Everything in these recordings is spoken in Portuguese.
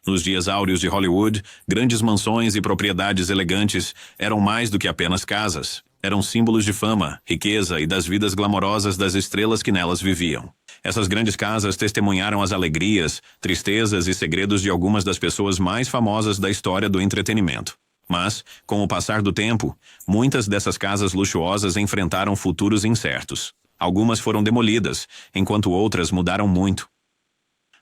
Nos dias áureos de Hollywood, grandes mansões e propriedades elegantes eram mais do que apenas casas. Eram símbolos de fama, riqueza e das vidas glamorosas das estrelas que nelas viviam. Essas grandes casas testemunharam as alegrias, tristezas e segredos de algumas das pessoas mais famosas da história do entretenimento. Mas, com o passar do tempo, muitas dessas casas luxuosas enfrentaram futuros incertos. Algumas foram demolidas, enquanto outras mudaram muito.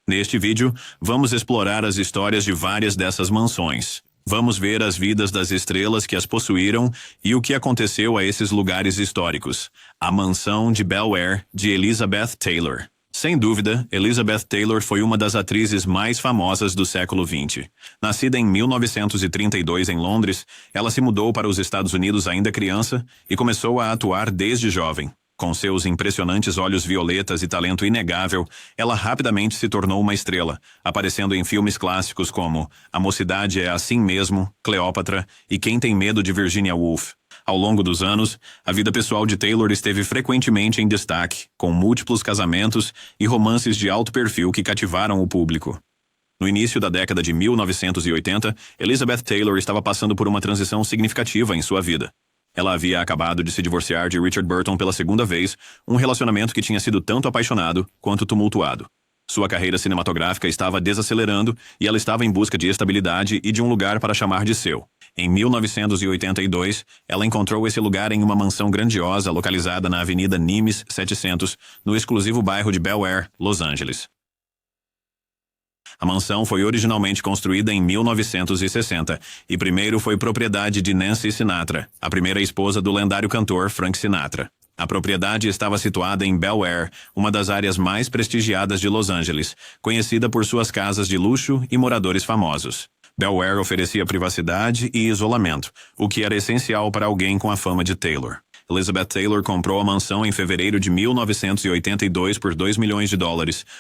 Neste vídeo, vamos explorar as histórias de várias dessas mansões. Vamos ver as vidas das estrelas que as possuíram e o que aconteceu a esses lugares históricos. A Mansão de Bel Air, de Elizabeth Taylor. Sem dúvida, Elizabeth Taylor foi uma das atrizes mais famosas do século XX. Nascida em 1932 em Londres, ela se mudou para os Estados Unidos ainda criança e começou a atuar desde jovem. Com seus impressionantes olhos violetas e talento inegável, ela rapidamente se tornou uma estrela, aparecendo em filmes clássicos como A Mocidade é Assim Mesmo, Cleópatra e Quem Tem Medo de Virginia Woolf. Ao longo dos anos, a vida pessoal de Taylor esteve frequentemente em destaque, com múltiplos casamentos e romances de alto perfil que cativaram o público. No início da década de 1980, Elizabeth Taylor estava passando por uma transição significativa em sua vida. Ela havia acabado de se divorciar de Richard Burton pela segunda vez, um relacionamento que tinha sido tanto apaixonado quanto tumultuado. Sua carreira cinematográfica estava desacelerando e ela estava em busca de estabilidade e de um lugar para chamar de seu. Em 1982, ela encontrou esse lugar em uma mansão grandiosa localizada na Avenida Nimes 700, no exclusivo bairro de Bel Air, Los Angeles. A mansão foi originalmente construída em 1960 e primeiro foi propriedade de Nancy Sinatra, a primeira esposa do lendário cantor Frank Sinatra. A propriedade estava situada em Bel Air, uma das áreas mais prestigiadas de Los Angeles, conhecida por suas casas de luxo e moradores famosos. Bel Air oferecia privacidade e isolamento, o que era essencial para alguém com a fama de Taylor. Elizabeth Taylor comprou a mansão em fevereiro de 1982 por $2 milhões,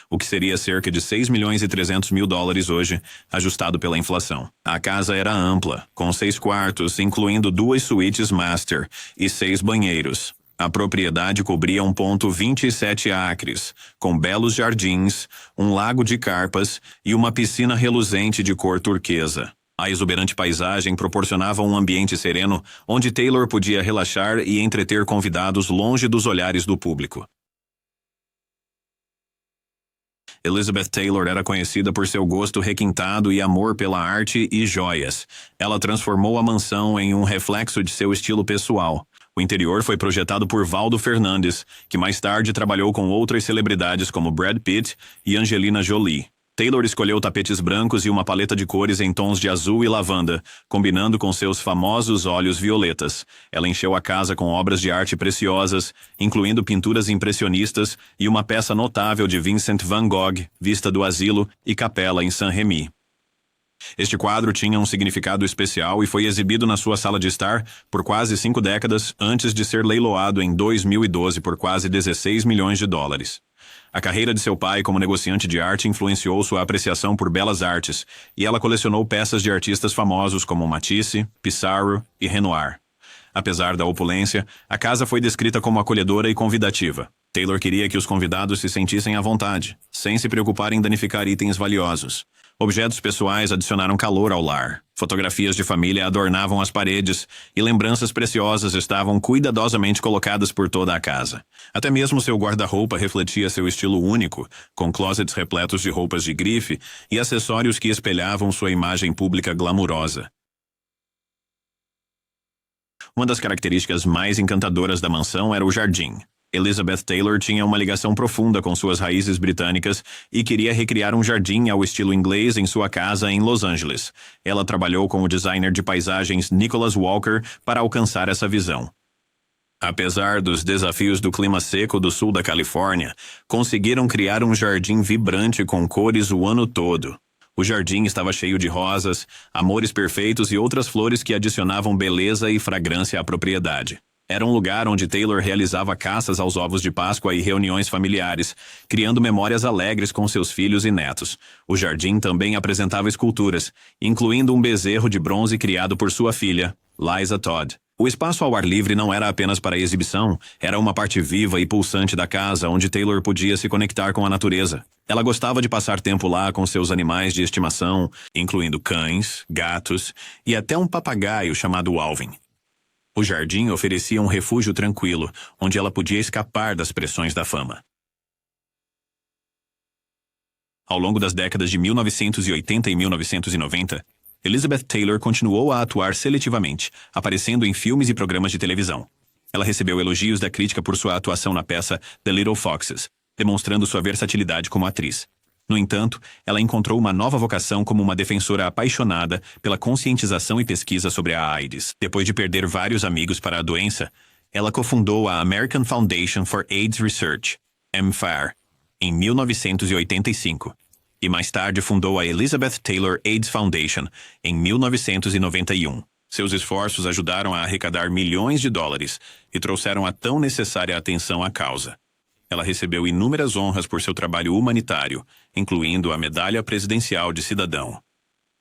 o que seria cerca de $6 milhões e 300 mil hoje, ajustado pela inflação. A casa era ampla, com 6 quartos, incluindo 2 suítes master e 6 banheiros. A propriedade cobria 1,27 acres, com belos jardins, um lago de carpas e uma piscina reluzente de cor turquesa. A exuberante paisagem proporcionava um ambiente sereno onde Taylor podia relaxar e entreter convidados longe dos olhares do público. Elizabeth Taylor era conhecida por seu gosto requintado e amor pela arte e joias. Ela transformou a mansão em um reflexo de seu estilo pessoal. O interior foi projetado por Valdo Fernandes, que mais tarde trabalhou com outras celebridades como Brad Pitt e Angelina Jolie. Taylor escolheu tapetes brancos e uma paleta de cores em tons de azul e lavanda, combinando com seus famosos olhos violetas. Ela encheu a casa com obras de arte preciosas, incluindo pinturas impressionistas e uma peça notável de Vincent van Gogh, Vista do Asilo e Capela em Saint-Rémy. Este quadro tinha um significado especial e foi exibido na sua sala de estar por quase 5 décadas antes de ser leiloado em 2012 por quase $16 milhões. A carreira de seu pai como negociante de arte influenciou sua apreciação por belas artes, e ela colecionou peças de artistas famosos como Matisse, Pissarro e Renoir. Apesar da opulência, a casa foi descrita como acolhedora e convidativa. Taylor queria que os convidados se sentissem à vontade, sem se preocupar em danificar itens valiosos. Objetos pessoais adicionaram calor ao lar. Fotografias de família adornavam as paredes e lembranças preciosas estavam cuidadosamente colocadas por toda a casa. Até mesmo seu guarda-roupa refletia seu estilo único, com closets repletos de roupas de grife e acessórios que espelhavam sua imagem pública glamurosa. Uma das características mais encantadoras da mansão era o jardim. Elizabeth Taylor tinha uma ligação profunda com suas raízes britânicas e queria recriar um jardim ao estilo inglês em sua casa em Los Angeles. Ela trabalhou com o designer de paisagens Nicholas Walker para alcançar essa visão. Apesar dos desafios do clima seco do sul da Califórnia, conseguiram criar um jardim vibrante com cores o ano todo. O jardim estava cheio de rosas, amores perfeitos e outras flores que adicionavam beleza e fragrância à propriedade. Era um lugar onde Taylor realizava caças aos ovos de Páscoa e reuniões familiares, criando memórias alegres com seus filhos e netos. O jardim também apresentava esculturas, incluindo um bezerro de bronze criado por sua filha, Liza Todd. O espaço ao ar livre não era apenas para exibição, era uma parte viva e pulsante da casa onde Taylor podia se conectar com a natureza. Ela gostava de passar tempo lá com seus animais de estimação, incluindo cães, gatos e até um papagaio chamado Alvin. O jardim oferecia um refúgio tranquilo, onde ela podia escapar das pressões da fama. Ao longo das décadas de 1980 e 1990, Elizabeth Taylor continuou a atuar seletivamente, aparecendo em filmes e programas de televisão. Ela recebeu elogios da crítica por sua atuação na peça The Little Foxes, demonstrando sua versatilidade como atriz. No entanto, ela encontrou uma nova vocação como uma defensora apaixonada pela conscientização e pesquisa sobre a AIDS. Depois de perder vários amigos para a doença, ela cofundou a American Foundation for AIDS Research, MFAR, em 1985, e mais tarde fundou a Elizabeth Taylor AIDS Foundation, em 1991. Seus esforços ajudaram a arrecadar milhões de dólares e trouxeram a tão necessária atenção à causa. Ela recebeu inúmeras honras por seu trabalho humanitário, incluindo a Medalha Presidencial de Cidadão.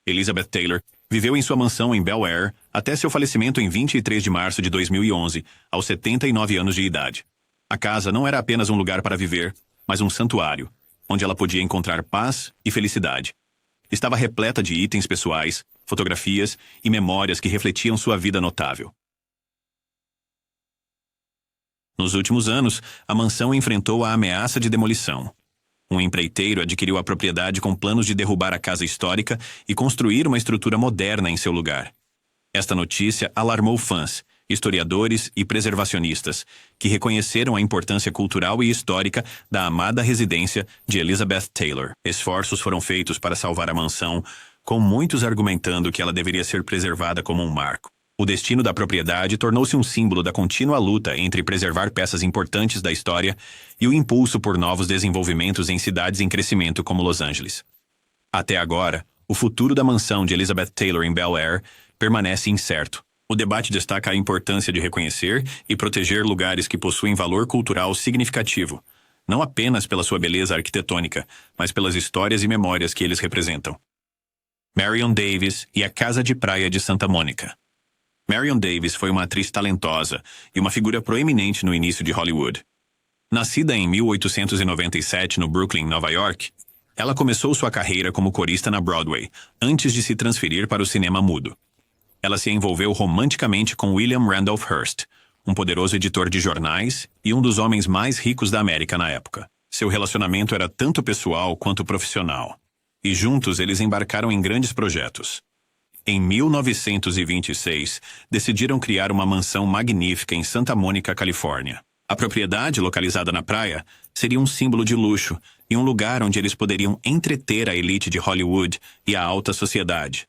Elizabeth Taylor viveu em sua mansão em Bel Air até seu falecimento em 23 de março de 2011, aos 79 anos de idade. A casa não era apenas um lugar para viver, mas um santuário, onde ela podia encontrar paz e felicidade. Estava repleta de itens pessoais, fotografias e memórias que refletiam sua vida notável. Nos últimos anos, a mansão enfrentou a ameaça de demolição. Um empreiteiro adquiriu a propriedade com planos de derrubar a casa histórica e construir uma estrutura moderna em seu lugar. Esta notícia alarmou fãs, historiadores e preservacionistas, que reconheceram a importância cultural e histórica da amada residência de Elizabeth Taylor. Esforços foram feitos para salvar a mansão, com muitos argumentando que ela deveria ser preservada como um marco. O destino da propriedade tornou-se um símbolo da contínua luta entre preservar peças importantes da história e o impulso por novos desenvolvimentos em cidades em crescimento como Los Angeles. Até agora, o futuro da mansão de Elizabeth Taylor em Bel Air permanece incerto. O debate destaca a importância de reconhecer e proteger lugares que possuem valor cultural significativo, não apenas pela sua beleza arquitetônica, mas pelas histórias e memórias que eles representam. Marion Davies e a Casa de Praia de Santa Mônica. Marion Davies foi uma atriz talentosa e uma figura proeminente no início de Hollywood. Nascida em 1897 no Brooklyn, Nova York, ela começou sua carreira como corista na Broadway, antes de se transferir para o cinema mudo. Ela se envolveu romanticamente com William Randolph Hearst, um poderoso editor de jornais e um dos homens mais ricos da América na época. Seu relacionamento era tanto pessoal quanto profissional, e juntos eles embarcaram em grandes projetos. Em 1926, decidiram criar uma mansão magnífica em Santa Mônica, Califórnia. A propriedade, localizada na praia, seria um símbolo de luxo e um lugar onde eles poderiam entreter a elite de Hollywood e a alta sociedade.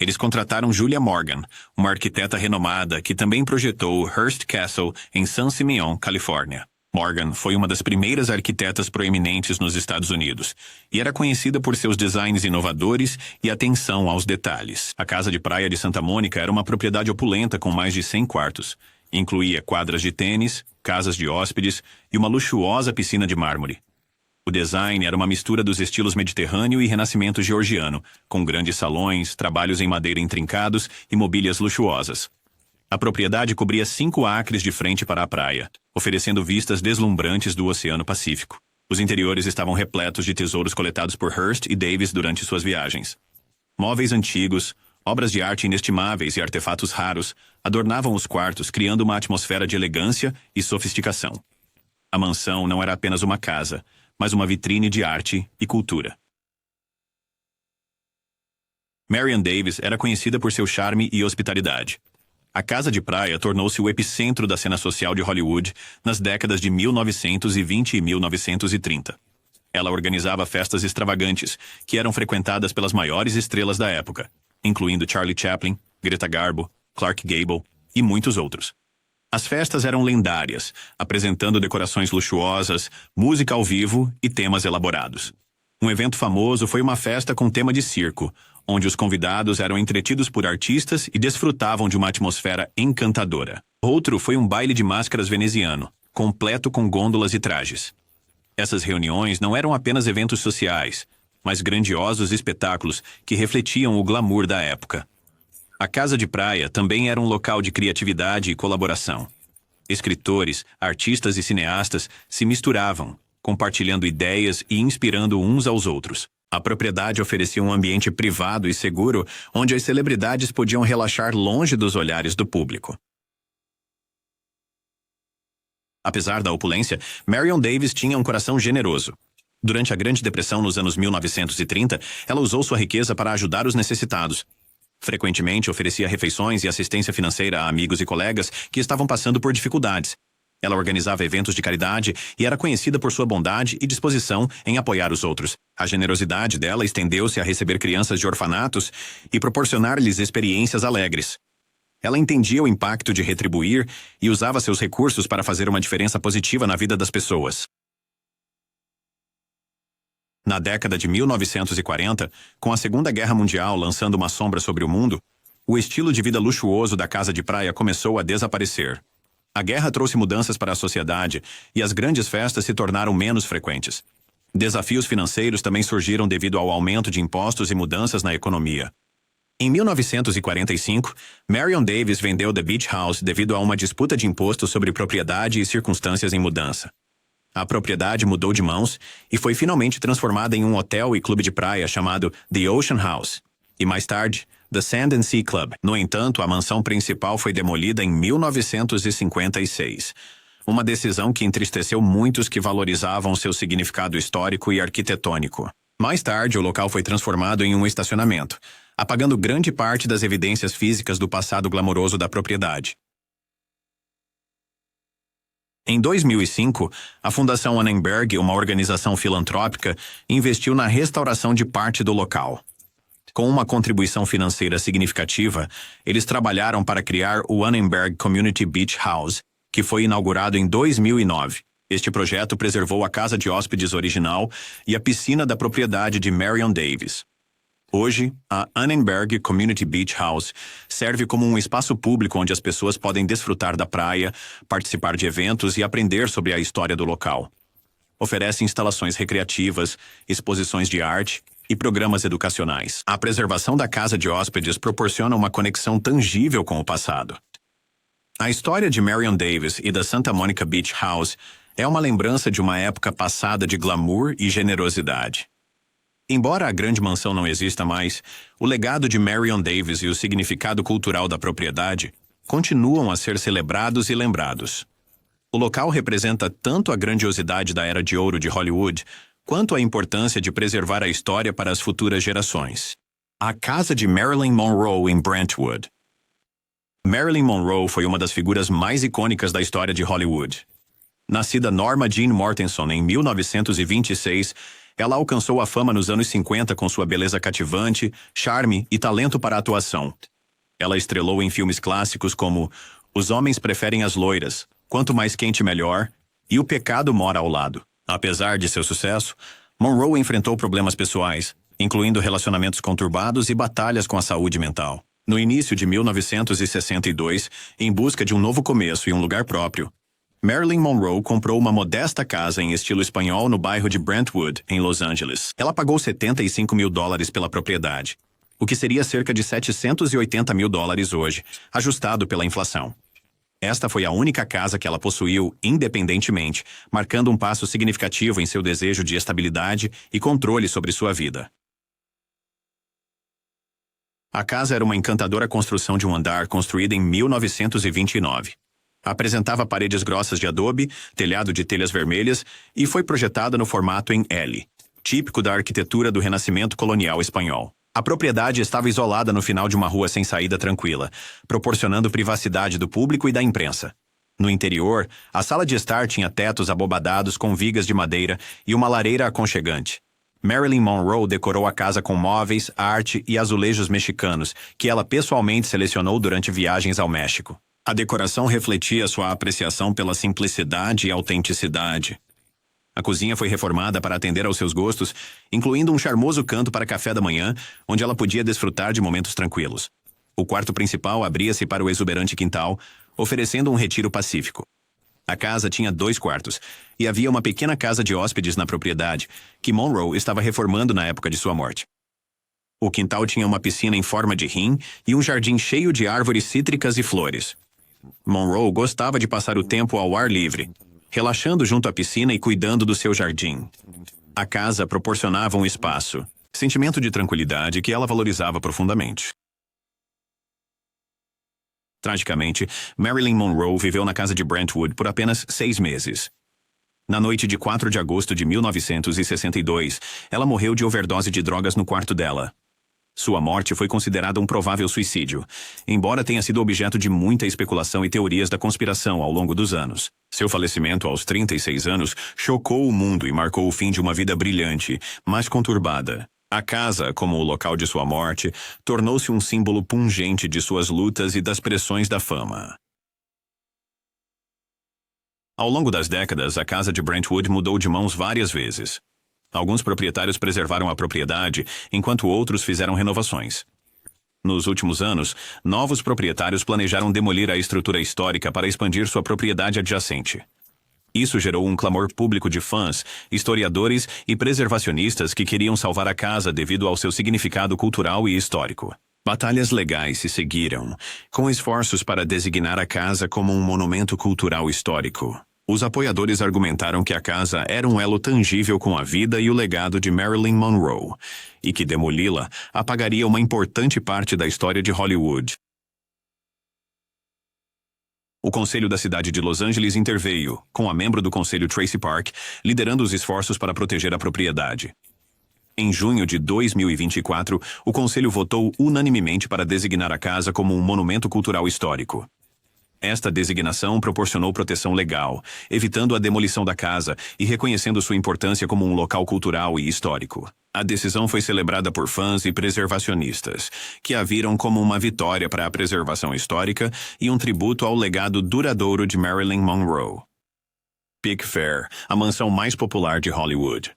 Eles contrataram Julia Morgan, uma arquiteta renomada que também projetou o Hearst Castle em San Simeon, Califórnia. Morgan foi uma das primeiras arquitetas proeminentes nos Estados Unidos e era conhecida por seus designs inovadores e atenção aos detalhes. A casa de praia de Santa Mônica era uma propriedade opulenta com mais de 100 quartos. Incluía quadras de tênis, casas de hóspedes e uma luxuosa piscina de mármore. O design era uma mistura dos estilos mediterrâneo e renascimento georgiano, com grandes salões, trabalhos em madeira intrincados e mobílias luxuosas. A propriedade cobria 5 acres de frente para a praia, oferecendo vistas deslumbrantes do Oceano Pacífico. Os interiores estavam repletos de tesouros coletados por Hearst e Davis durante suas viagens. Móveis antigos, obras de arte inestimáveis e artefatos raros adornavam os quartos, criando uma atmosfera de elegância e sofisticação. A mansão não era apenas uma casa, mas uma vitrine de arte e cultura. Marion Davies era conhecida por seu charme e hospitalidade. A casa de praia tornou-se o epicentro da cena social de Hollywood nas décadas de 1920 e 1930. Ela organizava festas extravagantes, que eram frequentadas pelas maiores estrelas da época, incluindo Charlie Chaplin, Greta Garbo, Clark Gable e muitos outros. As festas eram lendárias, apresentando decorações luxuosas, música ao vivo e temas elaborados. Um evento famoso foi uma festa com tema de circo, onde os convidados eram entretidos por artistas e desfrutavam de uma atmosfera encantadora. Outro foi um baile de máscaras veneziano, completo com gôndolas e trajes. Essas reuniões não eram apenas eventos sociais, mas grandiosos espetáculos que refletiam o glamour da época. A casa de praia também era um local de criatividade e colaboração. Escritores, artistas e cineastas se misturavam, compartilhando ideias e inspirando uns aos outros. A propriedade oferecia um ambiente privado e seguro, onde as celebridades podiam relaxar longe dos olhares do público. Apesar da opulência, Marion Davies tinha um coração generoso. Durante a Grande Depressão nos anos 1930, ela usou sua riqueza para ajudar os necessitados. Frequentemente oferecia refeições e assistência financeira a amigos e colegas que estavam passando por dificuldades. Ela organizava eventos de caridade e era conhecida por sua bondade e disposição em apoiar os outros. A generosidade dela estendeu-se a receber crianças de orfanatos e proporcionar-lhes experiências alegres. Ela entendia o impacto de retribuir e usava seus recursos para fazer uma diferença positiva na vida das pessoas. Na década de 1940, com a Segunda Guerra Mundial lançando uma sombra sobre o mundo, o estilo de vida luxuoso da casa de praia começou a desaparecer. A guerra trouxe mudanças para a sociedade e as grandes festas se tornaram menos frequentes. Desafios financeiros também surgiram devido ao aumento de impostos e mudanças na economia. Em 1945, Marion Davies vendeu The Beach House devido a uma disputa de imposto sobre propriedade e circunstâncias em mudança. A propriedade mudou de mãos e foi finalmente transformada em um hotel e clube de praia chamado The Ocean House, e mais tarde, The Sand and Sea Club. No entanto, a mansão principal foi demolida em 1956. Uma decisão que entristeceu muitos que valorizavam seu significado histórico e arquitetônico. Mais tarde, o local foi transformado em um estacionamento, apagando grande parte das evidências físicas do passado glamouroso da propriedade. Em 2005, a Fundação Annenberg, uma organização filantrópica, investiu na restauração de parte do local. Com uma contribuição financeira significativa, eles trabalharam para criar o Annenberg Community Beach House, que foi inaugurado em 2009. Este projeto preservou a casa de hóspedes original e a piscina da propriedade de Marion Davies. Hoje, a Annenberg Community Beach House serve como um espaço público onde as pessoas podem desfrutar da praia, participar de eventos e aprender sobre a história do local. Oferece instalações recreativas, exposições de arte e programas educacionais. A preservação da casa de hóspedes proporciona uma conexão tangível com o passado. A história de Marion Davies e da Santa Monica Beach House é uma lembrança de uma época passada de glamour e generosidade. Embora a grande mansão não exista mais, o legado de Marion Davies e o significado cultural da propriedade continuam a ser celebrados e lembrados. O local representa tanto a grandiosidade da Era de Ouro de Hollywood, quanto a importância de preservar a história para as futuras gerações. A casa de Marilyn Monroe em Brentwood. Marilyn Monroe foi uma das figuras mais icônicas da história de Hollywood. Nascida Norma Jean Mortenson em 1926, ela alcançou a fama nos anos 50 com sua beleza cativante, charme e talento para a atuação. Ela estrelou em filmes clássicos como Os Homens Preferem as Loiras, Quanto Mais Quente Melhor e O Pecado Mora ao Lado. Apesar de seu sucesso, Monroe enfrentou problemas pessoais, incluindo relacionamentos conturbados e batalhas com a saúde mental. No início de 1962, em busca de um novo começo e um lugar próprio, Marilyn Monroe comprou uma modesta casa em estilo espanhol no bairro de Brentwood, em Los Angeles. Ela pagou $75 mil pela propriedade, o que seria cerca de $780 mil hoje, ajustado pela inflação. Esta foi a única casa que ela possuiu independentemente, marcando um passo significativo em seu desejo de estabilidade e controle sobre sua vida. A casa era uma encantadora construção de um andar construída em 1929. Apresentava paredes grossas de adobe, telhado de telhas vermelhas e foi projetada no formato em L, típico da arquitetura do Renascimento colonial espanhol. A propriedade estava isolada no final de uma rua sem saída tranquila, proporcionando privacidade do público e da imprensa. No interior, a sala de estar tinha tetos abobadados com vigas de madeira e uma lareira aconchegante. Marilyn Monroe decorou a casa com móveis, arte e azulejos mexicanos, que ela pessoalmente selecionou durante viagens ao México. A decoração refletia sua apreciação pela simplicidade e autenticidade. A cozinha foi reformada para atender aos seus gostos, incluindo um charmoso canto para café da manhã, onde ela podia desfrutar de momentos tranquilos. O quarto principal abria-se para o exuberante quintal, oferecendo um retiro pacífico. A casa tinha 2 quartos, e havia uma pequena casa de hóspedes na propriedade, que Monroe estava reformando na época de sua morte. O quintal tinha uma piscina em forma de rim e um jardim cheio de árvores cítricas e flores. Monroe gostava de passar o tempo ao ar livre, relaxando junto à piscina e cuidando do seu jardim. A casa proporcionava um espaço, sentimento de tranquilidade que ela valorizava profundamente. Tragicamente, Marilyn Monroe viveu na casa de Brentwood por apenas 6 meses. Na noite de 4 de agosto de 1962, ela morreu de overdose de drogas no quarto dela. Sua morte foi considerada um provável suicídio, embora tenha sido objeto de muita especulação e teorias da conspiração ao longo dos anos. Seu falecimento aos 36 anos chocou o mundo e marcou o fim de uma vida brilhante, mas conturbada. A casa, como o local de sua morte, tornou-se um símbolo pungente de suas lutas e das pressões da fama. Ao longo das décadas, a casa de Brentwood mudou de mãos várias vezes. Alguns proprietários preservaram a propriedade, enquanto outros fizeram renovações. Nos últimos anos, novos proprietários planejaram demolir a estrutura histórica para expandir sua propriedade adjacente. Isso gerou um clamor público de fãs, historiadores e preservacionistas que queriam salvar a casa devido ao seu significado cultural e histórico. Batalhas legais se seguiram, com esforços para designar a casa como um monumento cultural histórico. Os apoiadores argumentaram que a casa era um elo tangível com a vida e o legado de Marilyn Monroe, e que demoli-la apagaria uma importante parte da história de Hollywood. O Conselho da cidade de Los Angeles interveio, com a membro do Conselho Tracy Park, liderando os esforços para proteger a propriedade. Em junho de 2024, o Conselho votou unanimemente para designar a casa como um monumento cultural histórico. Esta designação proporcionou proteção legal, evitando a demolição da casa e reconhecendo sua importância como um local cultural e histórico. A decisão foi celebrada por fãs e preservacionistas, que a viram como uma vitória para a preservação histórica e um tributo ao legado duradouro de Marilyn Monroe. Pickfair, a mansão mais popular de Hollywood.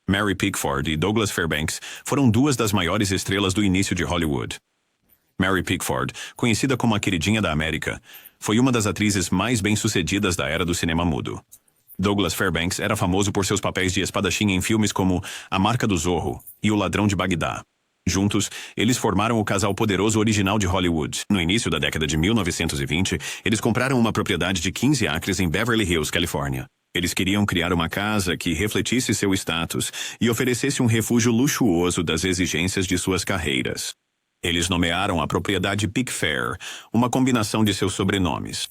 Mary Pickford e Douglas Fairbanks foram duas das maiores estrelas do início de Hollywood. Mary Pickford, conhecida como a queridinha da América, foi uma das atrizes mais bem-sucedidas da era do cinema mudo. Douglas Fairbanks era famoso por seus papéis de espadachim em filmes como A Marca do Zorro e O Ladrão de Bagdá. Juntos, eles formaram o casal poderoso original de Hollywood. No início da década de 1920, eles compraram uma propriedade de 15 acres em Beverly Hills, Califórnia. Eles queriam criar uma casa que refletisse seu status e oferecesse um refúgio luxuoso das exigências de suas carreiras. Eles nomearam a propriedade Pickfair, uma combinação de seus sobrenomes.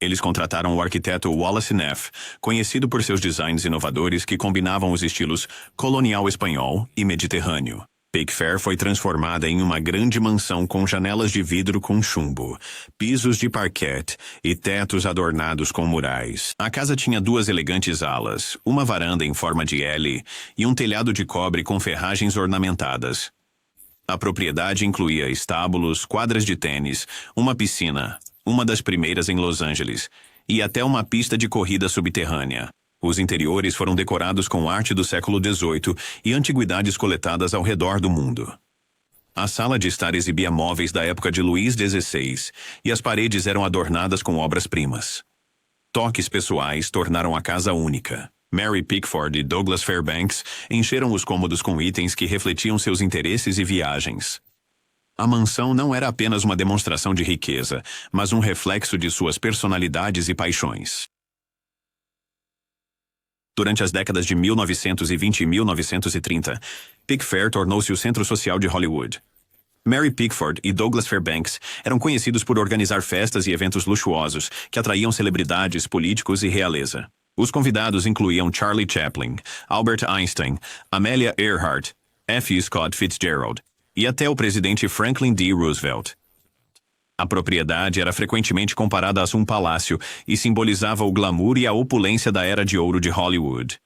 Eles contrataram o arquiteto Wallace Neff, conhecido por seus designs inovadores que combinavam os estilos colonial espanhol e mediterrâneo. Pickfair foi transformada em uma grande mansão com janelas de vidro com chumbo, pisos de parquet e tetos adornados com murais. A casa tinha 2 elegantes alas, uma varanda em forma de L e um telhado de cobre com ferragens ornamentadas. A propriedade incluía estábulos, quadras de tênis, uma piscina, uma das primeiras em Los Angeles, e até uma pista de corrida subterrânea. Os interiores foram decorados com arte do século XVIII e antiguidades coletadas ao redor do mundo. A sala de estar exibia móveis da época de Luís XVI e as paredes eram adornadas com obras-primas. Toques pessoais tornaram a casa única. Mary Pickford e Douglas Fairbanks encheram os cômodos com itens que refletiam seus interesses e viagens. A mansão não era apenas uma demonstração de riqueza, mas um reflexo de suas personalidades e paixões. Durante as décadas de 1920 e 1930, Pickfair tornou-se o centro social de Hollywood. Mary Pickford e Douglas Fairbanks eram conhecidos por organizar festas e eventos luxuosos que atraíam celebridades, políticos e realeza. Os convidados incluíam Charlie Chaplin, Albert Einstein, Amelia Earhart, F. Scott Fitzgerald e até o presidente Franklin D. Roosevelt. A propriedade era frequentemente comparada a um palácio e simbolizava o glamour e a opulência da era de ouro de Hollywood.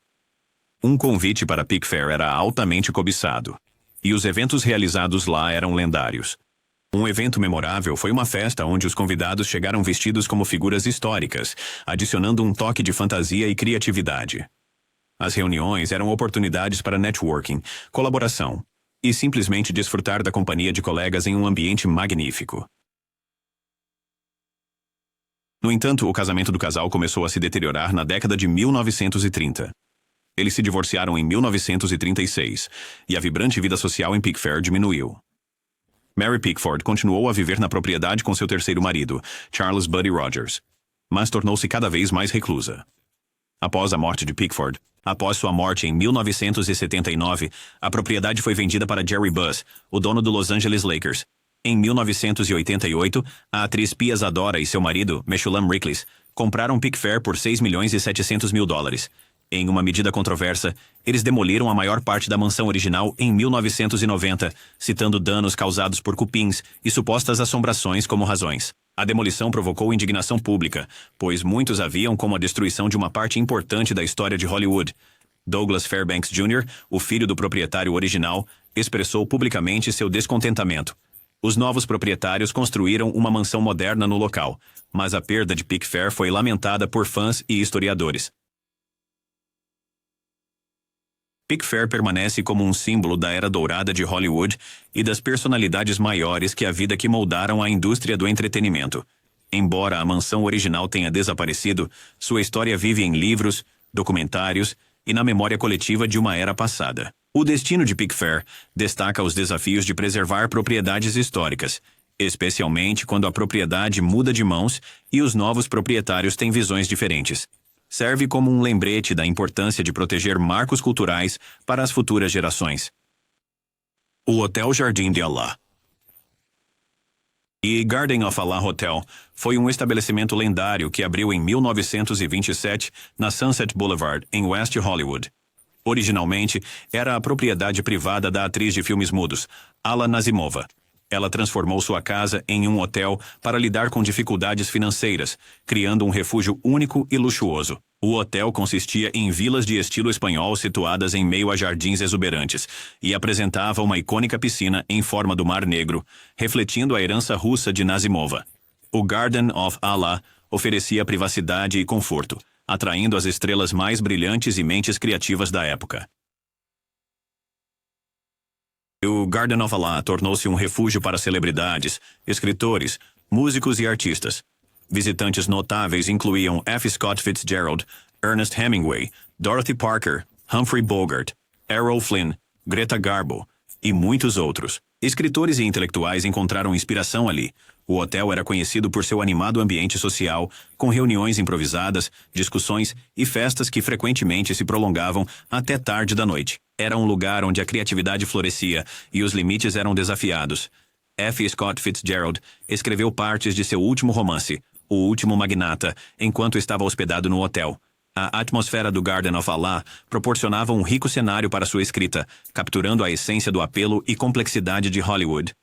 Um convite para Pickfair era altamente cobiçado, e os eventos realizados lá eram lendários. Um evento memorável foi uma festa onde os convidados chegaram vestidos como figuras históricas, adicionando um toque de fantasia e criatividade. As reuniões eram oportunidades para networking, colaboração e simplesmente desfrutar da companhia de colegas em um ambiente magnífico. No entanto, o casamento do casal começou a se deteriorar na década de 1930. Eles se divorciaram em 1936, e a vibrante vida social em Pickfair diminuiu. Mary Pickford continuou a viver na propriedade com seu terceiro marido, Charles Buddy Rogers, mas tornou-se cada vez mais reclusa. Após a morte de Pickford, após sua morte em 1979, a propriedade foi vendida para Jerry Buss, o dono do Los Angeles Lakers. Em 1988, a atriz Pia Zadora e seu marido, Meshulam Riklis, compraram Pickfair por $6.700.000. Em uma medida controversa, eles demoliram a maior parte da mansão original em 1990, citando danos causados por cupins e supostas assombrações como razões. A demolição provocou indignação pública, pois muitos a viam como a destruição de uma parte importante da história de Hollywood. Douglas Fairbanks Jr., o filho do proprietário original, expressou publicamente seu descontentamento. Os novos proprietários construíram uma mansão moderna no local, mas a perda de Pickfair foi lamentada por fãs e historiadores. Pickfair permanece como um símbolo da era dourada de Hollywood e das personalidades maiores que a vida que moldaram a indústria do entretenimento. Embora a mansão original tenha desaparecido, sua história vive em livros, documentários e na memória coletiva de uma era passada. O destino de Pickfair destaca os desafios de preservar propriedades históricas, especialmente quando a propriedade muda de mãos e os novos proprietários têm visões diferentes. Serve como um lembrete da importância de proteger marcos culturais para as futuras gerações. O Hotel Jardim de Allah e Garden of Allah Hotel foi um estabelecimento lendário que abriu em 1927 na Sunset Boulevard, em West Hollywood. Originalmente, era a propriedade privada da atriz de filmes mudos, Alla Nazimova. Ela transformou sua casa em um hotel para lidar com dificuldades financeiras, criando um refúgio único e luxuoso. O hotel consistia em vilas de estilo espanhol situadas em meio a jardins exuberantes e apresentava uma icônica piscina em forma do Mar Negro, refletindo a herança russa de Nazimova. O Garden of Allah oferecia privacidade e conforto, atraindo as estrelas mais brilhantes e mentes criativas da época. O Garden of Allah tornou-se um refúgio para celebridades, escritores, músicos e artistas. Visitantes notáveis incluíam F. Scott Fitzgerald, Ernest Hemingway, Dorothy Parker, Humphrey Bogart, Errol Flynn, Greta Garbo e muitos outros. Escritores e intelectuais encontraram inspiração ali. O hotel era conhecido por seu animado ambiente social, com reuniões improvisadas, discussões e festas que frequentemente se prolongavam até tarde da noite. Era um lugar onde a criatividade florescia e os limites eram desafiados. F. Scott Fitzgerald escreveu partes de seu último romance, O Último Magnata, enquanto estava hospedado no hotel. A atmosfera do Garden of Allah proporcionava um rico cenário para sua escrita, capturando a essência do apelo e complexidade de Hollywood.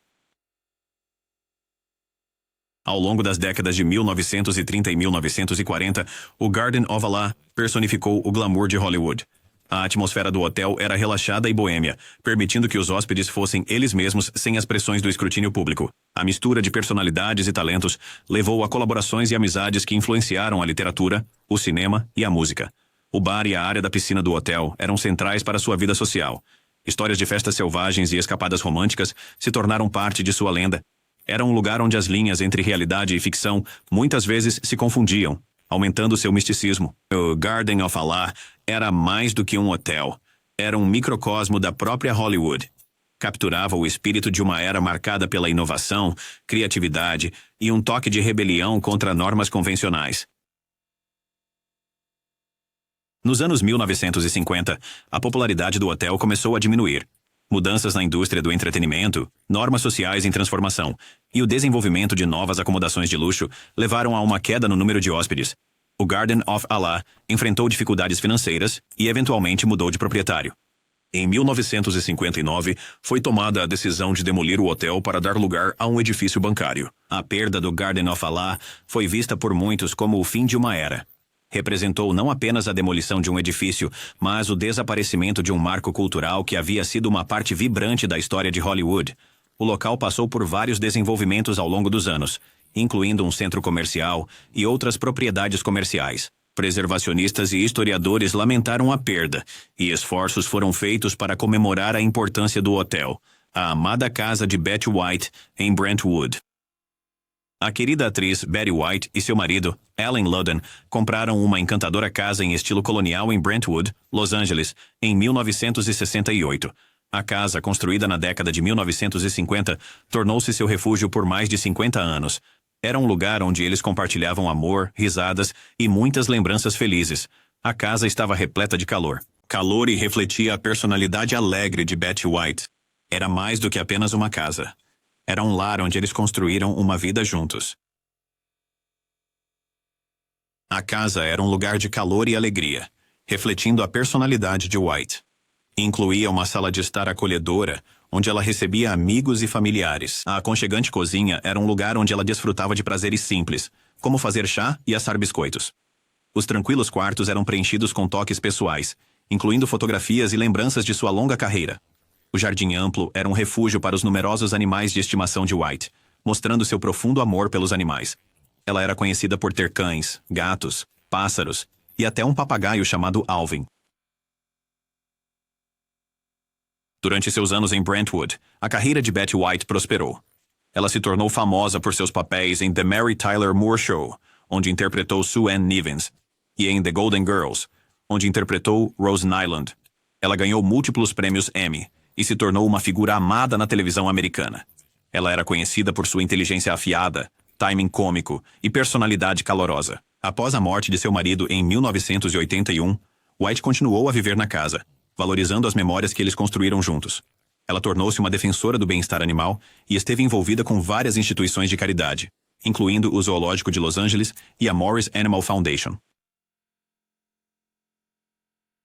Ao longo das décadas de 1930 e 1940, o Garden of Allah personificou o glamour de Hollywood. A atmosfera do hotel era relaxada e boêmia, permitindo que os hóspedes fossem eles mesmos sem as pressões do escrutínio público. A mistura de personalidades e talentos levou a colaborações e amizades que influenciaram a literatura, o cinema e a música. O bar e a área da piscina do hotel eram centrais para sua vida social. Histórias de festas selvagens e escapadas românticas se tornaram parte de sua lenda. Era um lugar onde as linhas entre realidade e ficção muitas vezes se confundiam, aumentando seu misticismo. O Garden of Allah era mais do que um hotel. Era um microcosmo da própria Hollywood. Capturava o espírito de uma era marcada pela inovação, criatividade e um toque de rebelião contra normas convencionais. Nos anos 1950, a popularidade do hotel começou a diminuir. Mudanças na indústria do entretenimento, normas sociais em transformação e o desenvolvimento de novas acomodações de luxo levaram a uma queda no número de hóspedes. O Garden of Allah enfrentou dificuldades financeiras e eventualmente mudou de proprietário. Em 1959, foi tomada a decisão de demolir o hotel para dar lugar a um edifício bancário. A perda do Garden of Allah foi vista por muitos como o fim de uma era. Representou não apenas a demolição de um edifício, mas o desaparecimento de um marco cultural que havia sido uma parte vibrante da história de Hollywood. O local passou por vários desenvolvimentos ao longo dos anos, incluindo um centro comercial e outras propriedades comerciais. Preservacionistas e historiadores lamentaram a perda, e esforços foram feitos para comemorar a importância do hotel, a amada casa de Betty White, em Brentwood. A querida atriz Betty White e seu marido, Alan Ludden, compraram uma encantadora casa em estilo colonial em Brentwood, Los Angeles, em 1968. A casa, construída na década de 1950, tornou-se seu refúgio por mais de 50 anos. Era um lugar onde eles compartilhavam amor, risadas e muitas lembranças felizes. A casa estava repleta de calor. Calor e refletia a personalidade alegre de Betty White. Era mais do que apenas uma casa. Era um lar onde eles construíram uma vida juntos. A casa era um lugar de calor e alegria, refletindo a personalidade de White. Incluía uma sala de estar acolhedora, onde ela recebia amigos e familiares. A aconchegante cozinha era um lugar onde ela desfrutava de prazeres simples, como fazer chá e assar biscoitos. Os tranquilos quartos eram preenchidos com toques pessoais, incluindo fotografias e lembranças de sua longa carreira. O jardim amplo era um refúgio para os numerosos animais de estimação de White, mostrando seu profundo amor pelos animais. Ela era conhecida por ter cães, gatos, pássaros e até um papagaio chamado Alvin. Durante seus anos em Brentwood, a carreira de Betty White prosperou. Ela se tornou famosa por seus papéis em The Mary Tyler Moore Show, onde interpretou Sue Ann Nivens, e em The Golden Girls, onde interpretou Rose Nyland. Ela ganhou múltiplos prêmios Emmy e se tornou uma figura amada na televisão americana. Ela era conhecida por sua inteligência afiada, timing cômico e personalidade calorosa. Após a morte de seu marido em 1981, White continuou a viver na casa, valorizando as memórias que eles construíram juntos. Ela tornou-se uma defensora do bem-estar animal e esteve envolvida com várias instituições de caridade, incluindo o Zoológico de Los Angeles e a Morris Animal Foundation.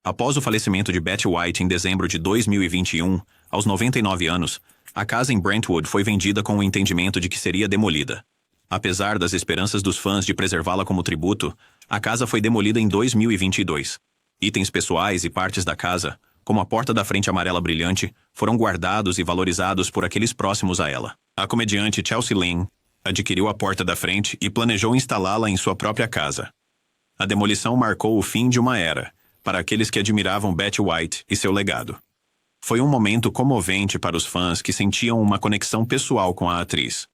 Após o falecimento de Betty White em dezembro de 2021, aos 99 anos, a casa em Brentwood foi vendida com o entendimento de que seria demolida. Apesar das esperanças dos fãs de preservá-la como tributo, a casa foi demolida em 2022. Itens pessoais e partes da casa, como a porta da frente amarela brilhante, foram guardados e valorizados por aqueles próximos a ela. A comediante Chelsea Lynn adquiriu a porta da frente e planejou instalá-la em sua própria casa. A demolição marcou o fim de uma era, para aqueles que admiravam Betty White e seu legado. Foi um momento comovente para os fãs que sentiam uma conexão pessoal com a atriz.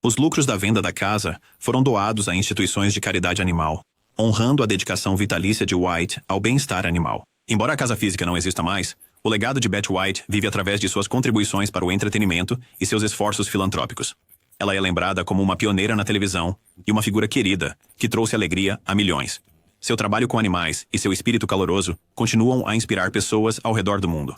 Os lucros da venda da casa foram doados a instituições de caridade animal, honrando a dedicação vitalícia de White ao bem-estar animal. Embora a casa física não exista mais, o legado de Betty White vive através de suas contribuições para o entretenimento e seus esforços filantrópicos. Ela é lembrada como uma pioneira na televisão e uma figura querida que trouxe alegria a milhões. Seu trabalho com animais e seu espírito caloroso continuam a inspirar pessoas ao redor do mundo.